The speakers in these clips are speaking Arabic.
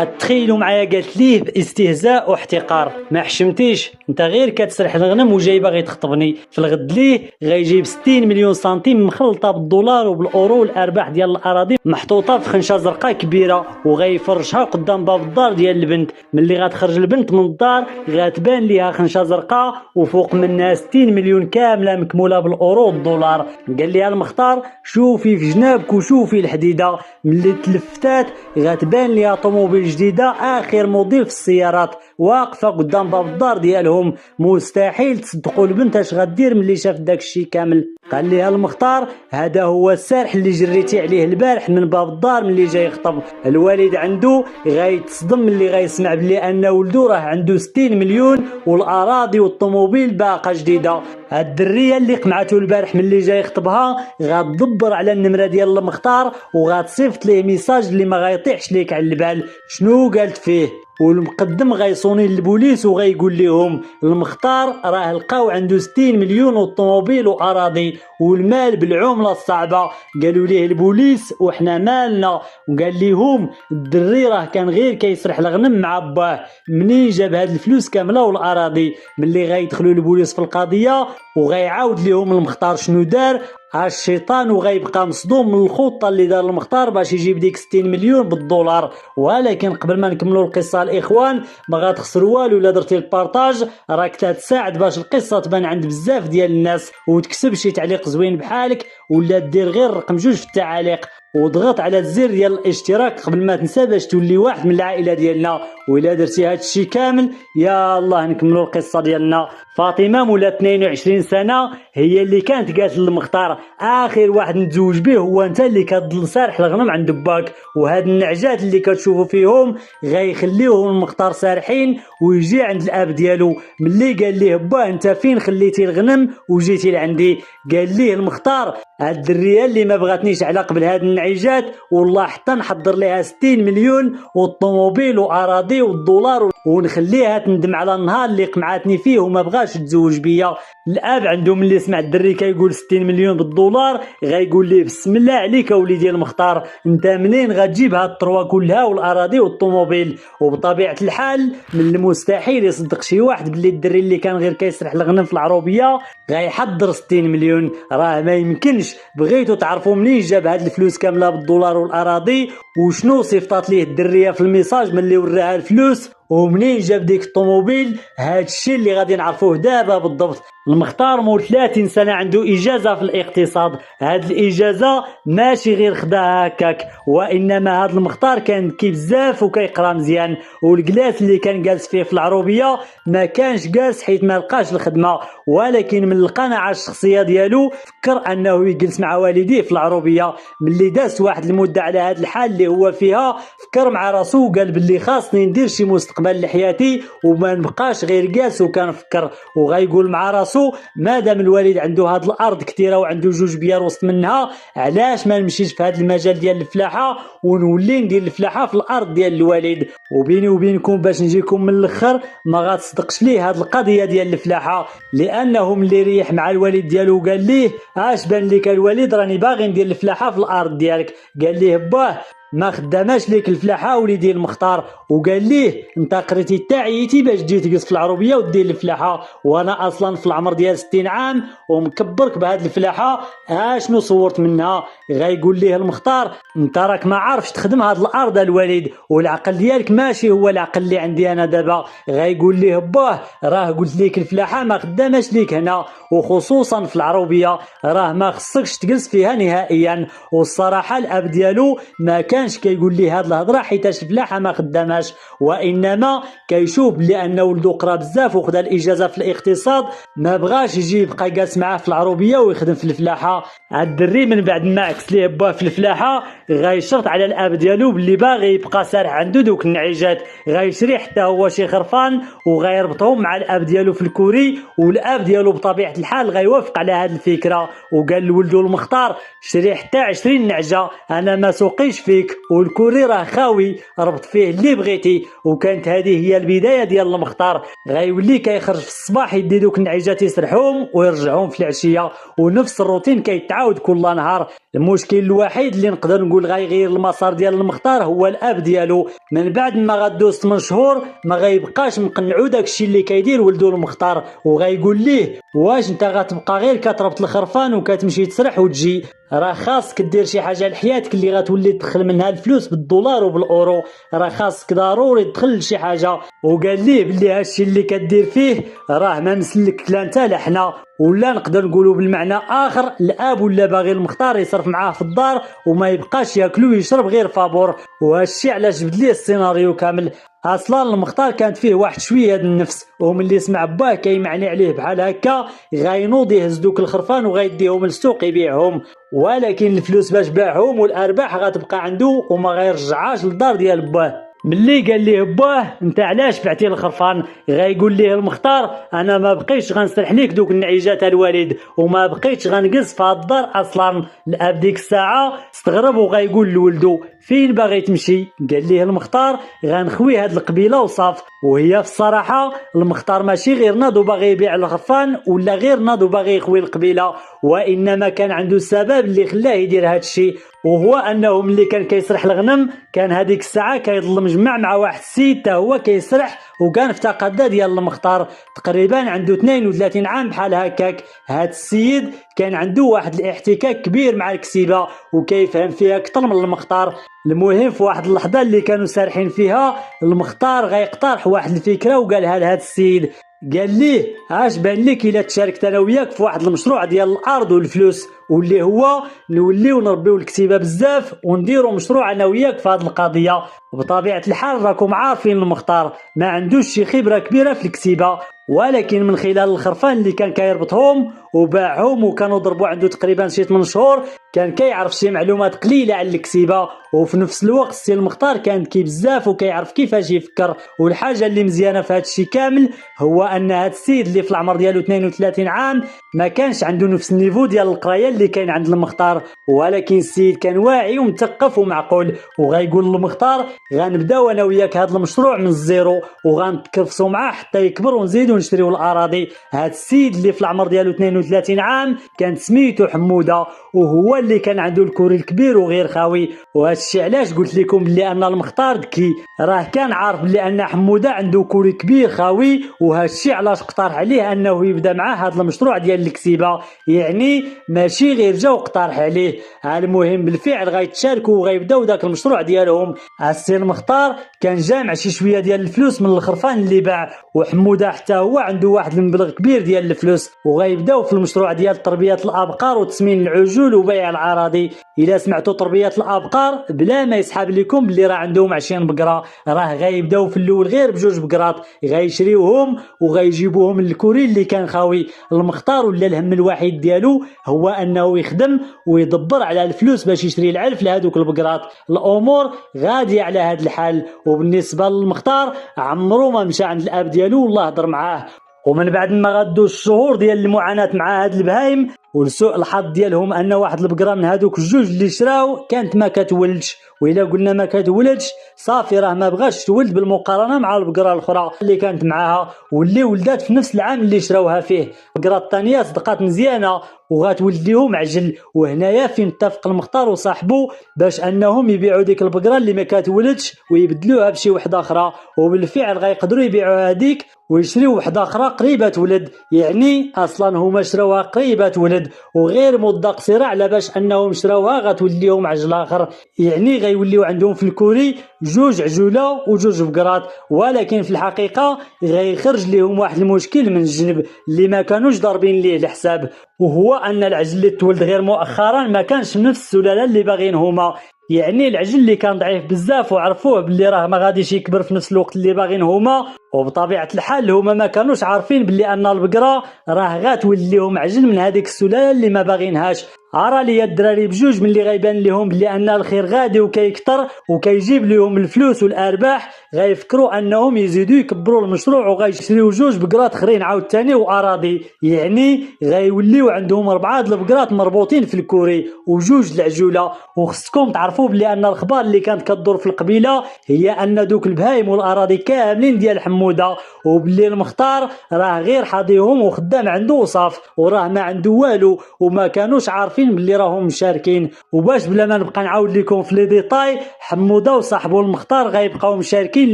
تخيلوا معايا قالت ليه باستهزاء واحتقار: ما حشمتيش انت غير كتسرح الغنم وجاي باغي تخطبني، في الغد ليه غيجيب 60 مليون سنتيم مخلطه بالدولار وبالاورو والارباح ديال الاراضي محطوطه في خنشه زرقاء كبيره وغيفرشها قدام باب الدار ديال البنت. ملي غتخرج البنت من الدار غتبان ليها خنشه زرقاء وفوق منها 60 مليون كامله مكموله بالاورو والدولار. قال ليها المختار: شوفي في جنابك وشوفي الحديده. ملي تلفتات غتبان ليها طوموبيل جديده اخر موديل في السيارات واقفه قدام باب الدار ديالهم. مستحيل تصدقوا البنت اش غدير ملي شافت داك الشيء كامل. قال ليها المختار: هذا هو السارح اللي جريتي عليه البارح من باب الدار ملي جاي يخطب. الوالد عنده غيتصدم ملي غيسمع بلي ان ولدو راه عنده 60 مليون والاراضي والطوموبيل باقه جديده. هاد الدريه اللي قمعته البارح ملي جاي يخطبها غتدبر على النمره ديال المختار وغتصيفط ليه ميساج اللي ما غيطيحش ليك على البال. شنو قالت فيه؟ والمقدم غيصوني للبوليس وغيقول لهم المختار راه لقاو عنده 60 مليون والطوموبيل واراضي والمال بالعمله الصعبه. قالوا ليه البوليس وحنا مالنا. وقال لهم الدري راه كان غير كيسرح الغنم مع باه. منين جاب هاد الفلوس كامله والاراضي؟ ملي غيدخلوا البوليس في القضيه وغيعاود لهم المختار شنو دار الشيطان وغيبقى مصدوم من الخطه اللي دار المختار باش يجيب ديك 60 مليون بالدولار. ولكن قبل ما نكملوا القصه الاخوان ما غتخسروا والو الا درتي البارطاج، راك تساعد باش القصه تبان عند بزاف ديال الناس وتكسب شي تعليق زوين بحالك، ولا دير غير رقم 2 في التعاليق وضغط على الزر ديال الاشتراك قبل ما تنسى باش تولي واحد من العائله ديالنا. وإلا درتي هاد الشيء كامل يا الله نكملوا القصه ديالنا. فاطمه مولا 22 سنه هي اللي كانت قالت للمختار: اخر واحد نتزوج به هو انت اللي كتضل سارح الغنم عند باك، وهاد النعجات اللي كتشوفوا فيهم غيخليوهم المختار سارحين ويجي عند الاب ديالو. ملي قال ليه با انت فين خليتي الغنم وجيتي لعندي؟ قال ليه المختار: هاد الدريه اللي ما بغاتنيش على قبل هاد النعيجات والله حتى نحضر لها 60 مليون والطوموبيل واراضي والدولار ونخليها تندم على النهار اللي قمعتني فيه وما بغاش تزوج بيا. الاب عنده ملي سمع الدري كيقول 60 مليون بالدولار غيقول ليه: بسم الله عليك وليدي المختار، انت منين غتجيب هاد الطروا كلها والاراضي والطوموبيل؟ وبطبيعه الحال من المستحيل يصدق شي واحد بلي الدري اللي كان غير كيسرح الغنم في العروبيه غيحضر 60 مليون. راه ما يمكنش. بغيتوا تعرفوا منين جاب هاد الفلوس كامله بالدولار والاراضي وشنو صيفطات ليه الدريه في الميساج ملي وراها الفلوس ومنين جاب ديك الطوموبيل؟ هاد الشيء اللي غادي نعرفوه دابا بالضبط. المختار مول 30 سنه عنده اجازه في الاقتصاد. هاد الاجازه ماشي غير خداها هكاك، وانما هاد المختار كان ذكي بزاف وكيقرا مزيان، والجلاس اللي كان جالس فيه في العروبيه ما كانش جالس حيت ما لقاش الخدمه، ولكن من القناعه الشخصيه ديالو فكر انه يجلس مع والديه في العروبيه. ملي داز واحد المده على هاد الحال اللي هو فيها فكر مع راسو وقال باللي خاصني ندير شي مستقبل لحياتي وما نبقاش غير جالس وكنفكر. وغيقول مع راسو مادام الوالد عنده هاد الارض كثيره وعنده 2 بيار وسط منها، علاش ما نمشيش في هاد المجال ديال الفلاحه ونولي ندير الفلاحه في الارض ديال الوالد. وبيني وبينكم باش نجيكم من الاخر ما غتصدقش ليه هاد القضيه ديال الفلاحه، لانهم اللي ريح مع الوالد ديالو قال ليه: اش بان لك الوالد راني باغي ندير الفلاحه في الارض ديالك؟ قال ليه: باه ما خداماش ليك الفلاحه وليدي المختار. وقال ليه: انت قريتي تاعيتي باش تجي تجلس في العروبيه ودير الفلاحه، وانا اصلا في العمر ديال 60 عام ومكبرك بهاد الفلاحه اشنو صورت منها؟ غيقول ليه المختار: انت راك ما عارفش تخدم هاد الارض الوالد، والعقل ديالك ماشي هو العقل اللي عندي انا دابا. غيقول ليه: باه راه قلت ليك الفلاحه ما خداماش ليك هنا، وخصوصا في العروبيه راه ما خصكش تجلس فيها نهائيا. والصراحه الاب ديالو ما كانش كيقول ليه هاد الهضره حيتاش الفلاحه ما خداماش، وانما كيشوف بلي ان ولدو قرا بزاف وخدا الاجازه في الاقتصاد ما بغاش يجي يبقى جالس معاه في العروبيه ويخدم في الفلاحه. الدري من بعد ما عكس ليه باه في الفلاحه غيشرط على الاب ديالو باللي باغي يبقى سارح عنده دوك النعيجات، غيشري حتى هو شي خرفان وغيربطهم مع الاب ديالو في الكوري، والاب ديالو بطبيعه الحال غيوافق على هذه الفكره. وقال لولدو المختار: شري حتى 20 نعجه انا ما سوقيش فيك، ليك والكوري راه خاوي، ربط فيه اللي بغيتي. وكانت هذه هي البدايه ديال المختار. غيولي كيخرج في الصباح يدي دوك النعيجات يسرحهم ويرجعهم في العشيه، ونفس الروتين كيتعاود كل نهار. المشكل الوحيد اللي نقدر نقول غيغير المسار ديال المختار هو الاب ديالو. من بعد ما غدوز 8 شهور ما غيبقاش مقنعو داكشي اللي كيدير ولدو المختار، وغيقول ليه واش انت غتبقى غير كتربط الخرفان وكتمشي تسرح وتجي؟ راه خاصك دير شي حاجه لحياتك اللي غتولي تدخل منها الفلوس بالدولار وبالاورو. راه خاصك ضروري تدخل لشي حاجه. وقال ليه بلي هادشي اللي كدير فيه راه ما مسلك لا انت لا حنا، ولا نقدر نقولوا بالمعنى اخر الاب ولا باغي المختار يصرف معاه في الدار وما يبقاش ياكل ويشرب غير فابور. وهادشي علاش جبد ليه السيناريو كامل. اصلا المختار كانت فيه واحد شويه د النفس، وملي سمع باه كيمعني عليه بحال هكا غينوض يهز دوك الخرفان وغيديهم للسوق يبيعهم. ولكن الفلوس باش باعهم والارباح غتبقى عنده وما غيرجعهاش للدار ديال باه. ملي قال ليه باه انت علاش بعتي الخرفان، غيقول ليه المختار انا ما بقيتش غنسرح ليك دوك النعيجات الوالد، وما بقيتش غنقص في هاد الدار اصلا. الاب ديك الساعه استغرب وغيقول لولدو فين باغي تمشي؟ قال ليه المختار غنخوي هاد القبيله وصاف. وهي في الصراحه المختار ماشي غير ناض باغي يبيع الخرفان ولا غير ناض باغي يخوي القبيله، وانما كان عنده السبب اللي خلاه يدير هاد الشيء، وهو انه ملي كان كيسرح الغنم كان هذيك الساعه كيظل مجمع مع واحد السيد حتى هو كيسرح، وكان في تقاده ديال المختار تقريبا عنده 32 عام بحال هكاك. هاد السيد كان عنده واحد الاحتكاك كبير مع الكسيبه وكيفهم فيها اكثر من المختار. المهم في واحد اللحظه اللي كانوا سارحين فيها المختار غيقترح واحد الفكره وقالها لهاد السيد. قال ليه اش بان لك الا تشاركت انا وياك في واحد المشروع ديال الارض والفلوس، واللي هو نوليو نربيو الكتيبه بزاف ونديروا مشروع انا وياك في هذه القضيه. بطبيعه الحال راكم عارفين المختار ما عندوش شي خبره كبيره في الكتيبه، ولكن من خلال الخرفان اللي كان كيربطهم وباعهم وكانوا ضربوا عنده تقريبا شي 8 شهور كان كيعرف شي معلومات قليله على الكتيبه. وفي نفس الوقت السي المختار كان ذكي بزاف وكيعرف كيفاش يفكر. والحاجه اللي مزيانه في هذا الشيء كامل هو ان هذا السيد اللي في العمر ديالو 32 عام ما كانش عنده نفس النيفو ديال القرايه اللي كاين عند المختار، ولكن السيد كان واعي ومثقف ومعقول. وغيقول للمختار غنبداو انا وياك هذا المشروع من الزيرو وغنتكرفسوا معاه حتى يكبر ونزيدوا نشريو الاراضي. هذا السيد اللي في العمر ديالو 32 عام كان سميتو حموده، وهو اللي كان عنده الكوري الكبير وغير خاوي. وهذا الشيء علاش قلت لكم بلي ان المختار ذكي، راه كان عارف بلي ان حموده عنده كوري كبير خاوي، وهذا الشيء علاش اقترح عليه انه يبدا معاه هذا المشروع ديال الكسيبه. يعني ماشي غير جا واقترح عليه. المهم بالفعل غيتشاركوا وغيبداو داك المشروع ديالهم. السي المختار كان جامع شي شويه ديال الفلوس من الخرفان اللي باع، وحموده حتى هو عنده واحد المبلغ كبير ديال الفلوس، وغيبداو في المشروع ديال تربيه الابقار وتسمين العجول وبيع العراضي. الا سمعتوا تربيه الابقار بلا ما يسحب لكم بلي راه عندهم 20 بقره، راه غيبداو في الاول غير بجوج بقرات غيشريوهم وغيجيبوهم للكوري اللي كان خاوي. المختار ولا الهم الوحيد ديالو هو انه يخدم ويدبر على الفلوس باش يشري العلف لهذوك البقرات. الامور غاديه على هذا الحال. وبالنسبه للمختار عمرو ما مشى عند الاب ديالو والله هضر معاه. ومن بعد ما غدوش الشهور ديال المعاناه مع هاد البهايم ولسوء الحظ ديالهم ان واحد البقره من هذوك الجوج اللي شراو كانت ما كتولدش. وإلا قلنا ما كتولدش صافي راه ما بغاش تولد بالمقارنه مع البقره الاخرى اللي كانت معاها واللي ولدات في نفس العام اللي شراوها فيه. البقره الثانيه صدقات مزيانه وغتولد لهم عجل. وهنايا فين اتفق المختار وصاحبه باش انهم يبيعوا ديك البقره اللي ما كتولدش ويبدلوها بشي وحده اخرى، وبالفعل غيقدروا يبيعوا هذيك ويشريوا وحده اخرى قريبه تولد. يعني اصلا هما شراوها قريبه تولد وغير مده قصيره على باش انهم شراوها غتولد لهم عجل اخر. يعني غيوليو عندهم في الكوري جوج عجوله وجوج بقرات، ولكن في الحقيقه غيخرج لهم واحد المشكل من الجنب اللي ما كانوش ضاربين ليه الحساب، وهو ان العجل اللي تولد غير مؤخرا ما كانش من نفس السلاله اللي باغين هما. يعني العجل اللي كان ضعيف بزاف وعرفوه باللي راه ما غاديش يكبر في نفس الوقت اللي باغين هما، وبطبيعه الحال هما ما كانوش عارفين باللي ان البقره راه غاتولد لهم عجل من هذيك السلاله اللي ما باغينهاش. عرى لي الدراري بجوج من اللي غيبان لهم بلي ان الخير غادي وكيكثر وكيجيب لهم الفلوس والارباح، غيفكروا انهم يزيدوا يكبروا المشروع وغيشريو جوج بقرات اخرين عاوتاني واراضي، يعني غيوليو عندهم 4 د البقرات مربوطين في الكوري وجوج العجوله. وخصكم تعرفوا بلي ان الاخبار اللي كانت كدور في القبيله هي ان دوك البهايم والاراضي كاملين ديال حموده، وبلي المختار راه غير حاضيهم وخدام عنده وصاف، وراه ما عنده والو وما كانوش عارفين بلي راهم مشاركين. وباش بلا ما نبقى نعاود لكم في لي ديتاي، حموده وصاحبو المختار غيبقاو مشاركين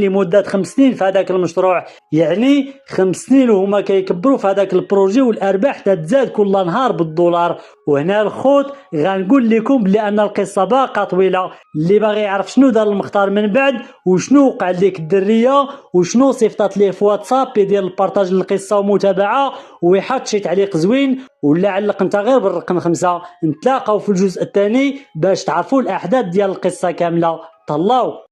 لمده 5 سنين في هذاك المشروع، يعني 5 سنين وهما كيكبروا في هذاك البروجي والارباح تتزاد كل نهار بالدولار. وهنا الخوت غنقول لكم بلي ان القصه باقا طويله، اللي باغي يعرف شنو دار المختار من بعد وشنو وقع لديك الدريه وشنو صيفطات ليه في واتساب ديال البارطاج للقصه ومتابعه ويحط شي تعليق زوين ولا علق انت غير بالرقم 5، نتلاقاو في الجزء الثاني باش تعرفوا الاحداث ديال القصه كامله. طلاو.